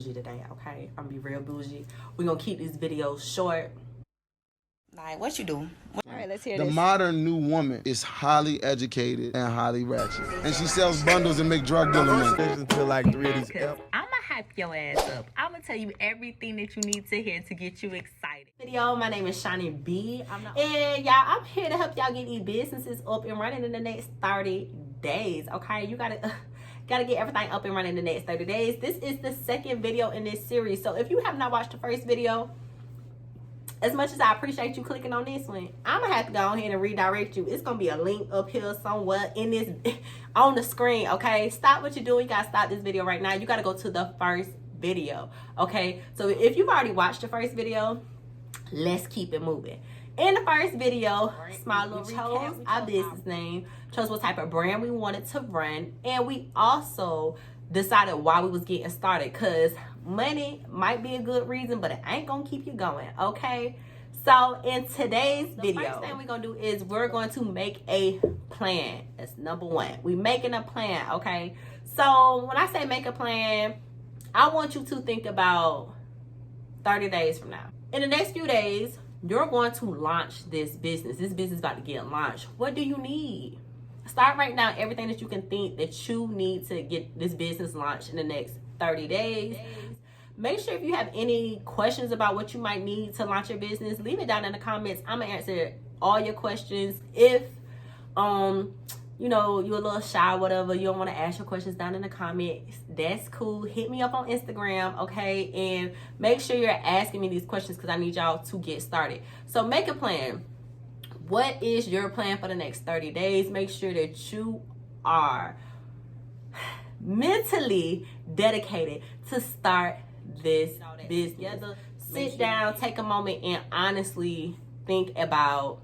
today, okay? I'm gonna be real bougie. We're gonna keep these videos short. Like, what you do? All right, let's hear The this. modern new woman is highly educated and highly ratchet. And she sells bundles and make drug dealer money. Listen to like 3 of these I'ma hype your ass up. I'ma tell you everything that you need to hear to get you excited. Video, my name is Shawnee B. And y'all, I'm here to help y'all get these businesses up and running in the next 30 days, okay? You gotta get everything up and running in the next 30 days. This is the second video in this series. So if you have not watched the first video, as much as I appreciate you clicking on this one, I'm gonna have to go ahead and redirect you. It's gonna be a link up here somewhere in this on the screen, okay? Stop what you're doing. You gotta stop this video right now. You gotta go to the first video, okay? So if you've already watched the first video, let's keep it moving. In the first video, small little chose our business name, chose what type of brand we wanted to run, and we also decided why we was getting started, because money might be a good reason, but it ain't gonna keep you going, okay? So in today's video, the first thing we're gonna do is we're going to make a plan. That's number one. We making a plan, okay? So when I say make a plan, I want you to think about 30 days from now. In the next few days, you're going to launch this business. This business is about to get launched. What do you need? Start writing down everything that you can think that you need to get this business launched in the next 30 days. Make sure if you have any questions about what you might need to launch your business, leave it down in the comments. I'm gonna answer all your questions. If you know, you're a little shy or whatever, you don't want to ask your questions down in the comments, that's cool. Hit me up on Instagram, okay? And make sure you're asking me these questions because I need y'all to get started. So make a plan. What is your plan for the next 30 days? Make sure that you are mentally dedicated to start this business. Sit down, take a moment, and honestly think about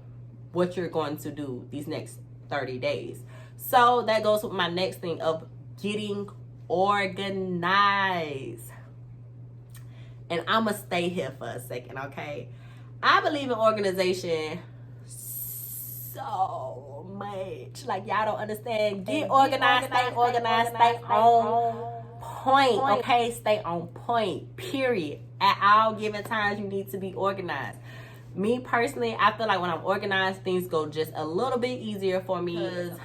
what you're going to do these next 30 days. So that goes with my next thing of getting organized. And I'm going to stay here for a second, okay? I believe in organization so much. Like, y'all don't understand. Get organized, stay organized, stay on point, okay? Stay on point, period. At all given times, you need to be organized. Me personally, I feel like when I'm organized, things go just a little bit easier for me. Because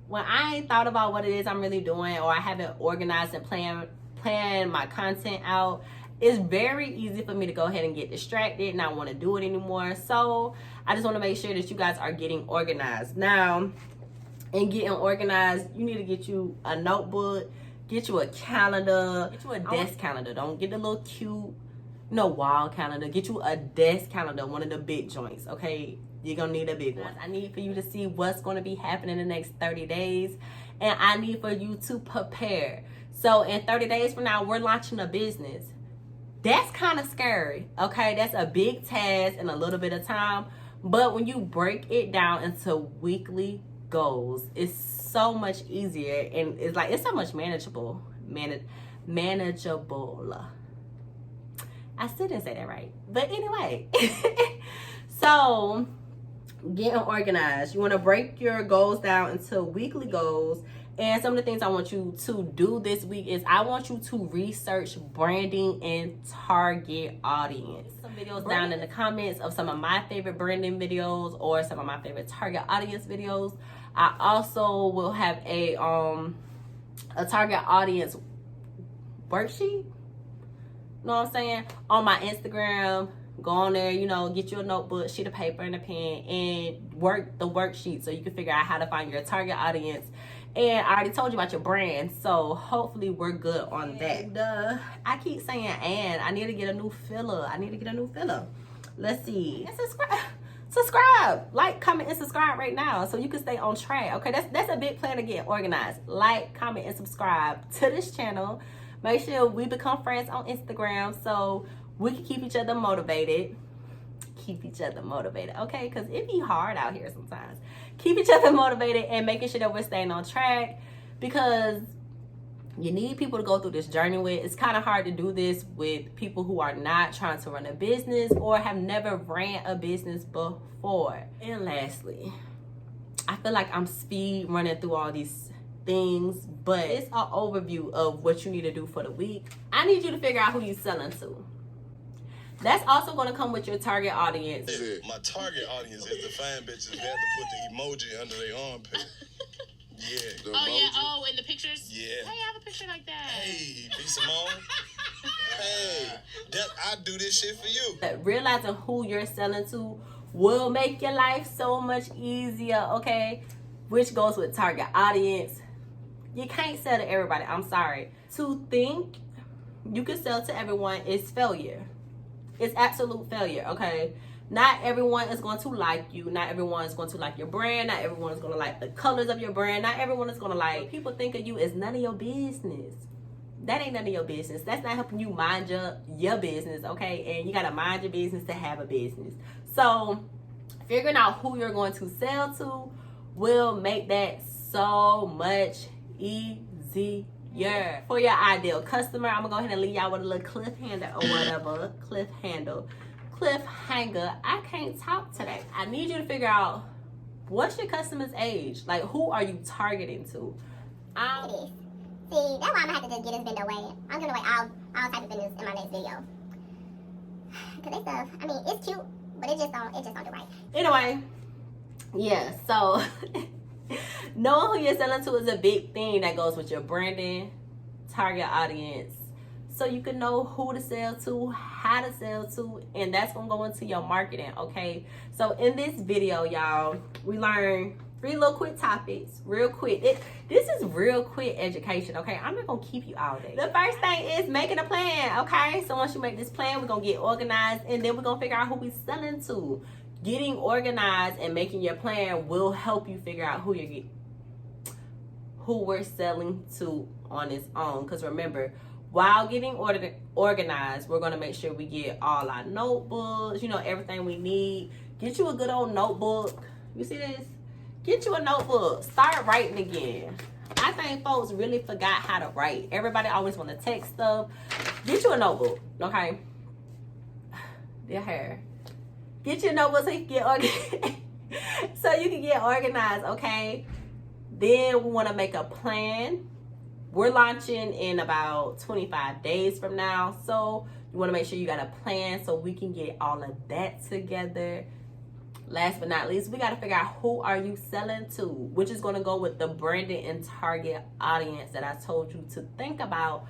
when I ain't thought about what it is I'm really doing, or I haven't organized and planned my content out, it's very easy for me to go ahead and get distracted and not want to do it anymore. So I just want to make sure that you guys are getting organized. Now, in getting organized, you need to get you a notebook, get you a calendar, get you a desk calendar. Don't get the little cute, wall calendar. Get you a desk calendar, one of the big joints, okay? You're gonna need a big one. I need for you to see what's gonna be happening in the next 30 days, and I need for you to prepare. So in 30 days from now, we're launching a business. That's kind of scary, okay? That's a big task in a little bit of time, but when you break it down into weekly goals, it's so much easier, and it's so much manageable. I still didn't say that right. But anyway, so getting organized. You want to break your goals down into weekly goals. And some of the things I want you to do this week is I want you to research branding and target audience. Some videos down in the comments of some of my favorite branding videos or some of my favorite target audience videos. I also will have a target audience worksheet. You know what I'm saying? On my Instagram, go on there, get you a notebook, sheet of paper, and a pen, and work the worksheet so you can figure out how to find your target audience. And I already told you about your brand, so hopefully we're good on that. I keep saying, and I need to get a new filler. Let's see. And subscribe. Like, comment, and subscribe right now so you can stay on track. Okay, that's a big plan to get organized. Like, comment, and subscribe to this channel. Make sure we become friends on Instagram so we can keep each other motivated. Okay? Because it be hard out here sometimes. Keep each other motivated and making sure that we're staying on track, because you need people to go through this journey with. It's kind of hard to do this with people who are not trying to run a business or have never ran a business before. And lastly, I feel like I'm speed running through all these things, but it's an overview of what you need to do for the week. I need you to figure out who you're selling to. That's also going to come with your target audience. My target audience is the fine bitches that have to put the emoji under their armpit. Yeah. Oh, in the pictures? Yeah. Hey, I have a picture like that. Hey, B. Simone. Hey, I do this shit for you. Realizing who you're selling to will make your life so much easier, okay? Which goes with target audience. You can't sell to everybody. I'm sorry. To think you can sell to everyone is failure. It's absolute failure, okay? Not everyone is going to like you. Not everyone is going to like your brand. Not everyone is going to like the colors of your brand. Not everyone is going to like. People think of you as none of your business. That ain't none of your business. That's not helping you mind your business, okay? And you got to mind your business to have a business. So figuring out who you're going to sell to will make that so much easier. For your ideal customer, I'm gonna go ahead and leave y'all with a little cliffhanger or whatever. Cliffhanger. I can't talk today. I need you to figure out, what's your customer's age? Like, who are you targeting to? See, that's why I'm gonna have to just get this video away. I'm gonna away all type of vendors in my next video. Cause they stuff, I mean, it's cute, but it just don't do right. Anyway, yeah, so knowing who you're selling to is a big thing that goes with your branding, target audience, so you can know who to sell to, how to sell to, and that's gonna go into your marketing, okay? So in this video, y'all, we learned 3 little quick topics, real quick. This is real quick education, okay? I'm not gonna keep you all day. The first thing is making a plan, okay? So once you make this plan, we're gonna get organized, and then we're gonna figure out who we're selling to. Getting organized and making your plan will help you figure out who we're selling to on its own. Because remember, while getting organized, we're going to make sure we get all our notebooks, everything we need. Get you a good old notebook. You see this? Get you a notebook. Start writing again. I think folks really forgot how to write. Everybody always want to text stuff. Get you a notebook, okay? Their hair. Get your notebook so you can get organized. Okay? Then we want to make a plan. We're launching in about 25 days from now. So you want to make sure you got a plan so we can get all of that together. Last but not least, we got to figure out who are you selling to, which is going to go with the branding and target audience that I told you to think about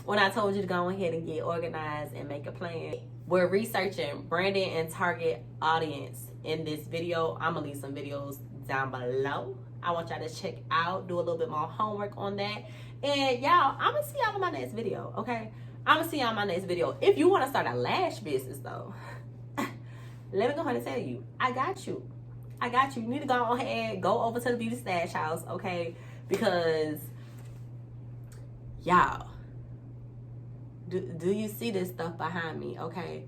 when I told you to go ahead and get organized and make a plan. We're researching branding and target audience in this video. I'm gonna leave some videos down below. I want y'all to check out, do a little bit more homework on that. And y'all, I'm gonna see y'all in my next video, okay? I'm gonna see y'all in my next video. If you wanna start a lash business though, let me go ahead and tell you, I got you. You need to go ahead, go over to the Beauty Stash House, okay? Because y'all, do you see this stuff behind me? Okay,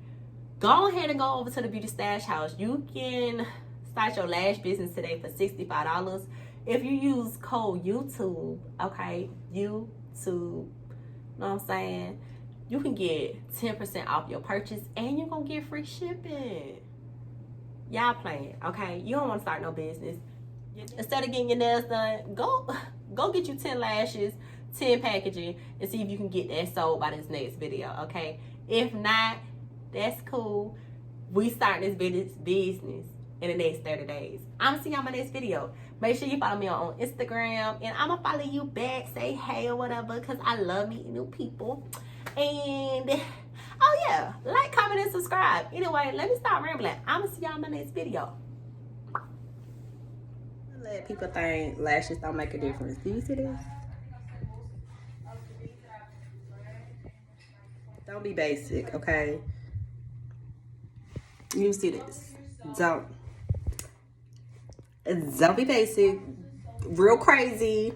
go ahead and go over to the Beauty Stash House. You can start your lash business today for $65 if you use code YouTube. Okay, YouTube, know what I'm saying? You can get 10% off your purchase, and you're gonna get free shipping. Y'all playing, okay? You don't want to start no business. Instead of getting your nails done, go get you 10 lashes, 10 packaging, and see if you can get that sold by this next video, okay? If not, that's cool. We start this business in the next 30 days. I'm gonna see y'all in my next video. Make sure you follow me on Instagram, and I'm gonna follow you back, say hey or whatever, because I love meeting new people. And oh yeah, like, comment, and subscribe. Anyway, let me stop rambling. I'm gonna see y'all in my next video. Let people think lashes don't make a difference. Do you see this? Don't be basic, okay? You see this? Don't be basic. Real crazy.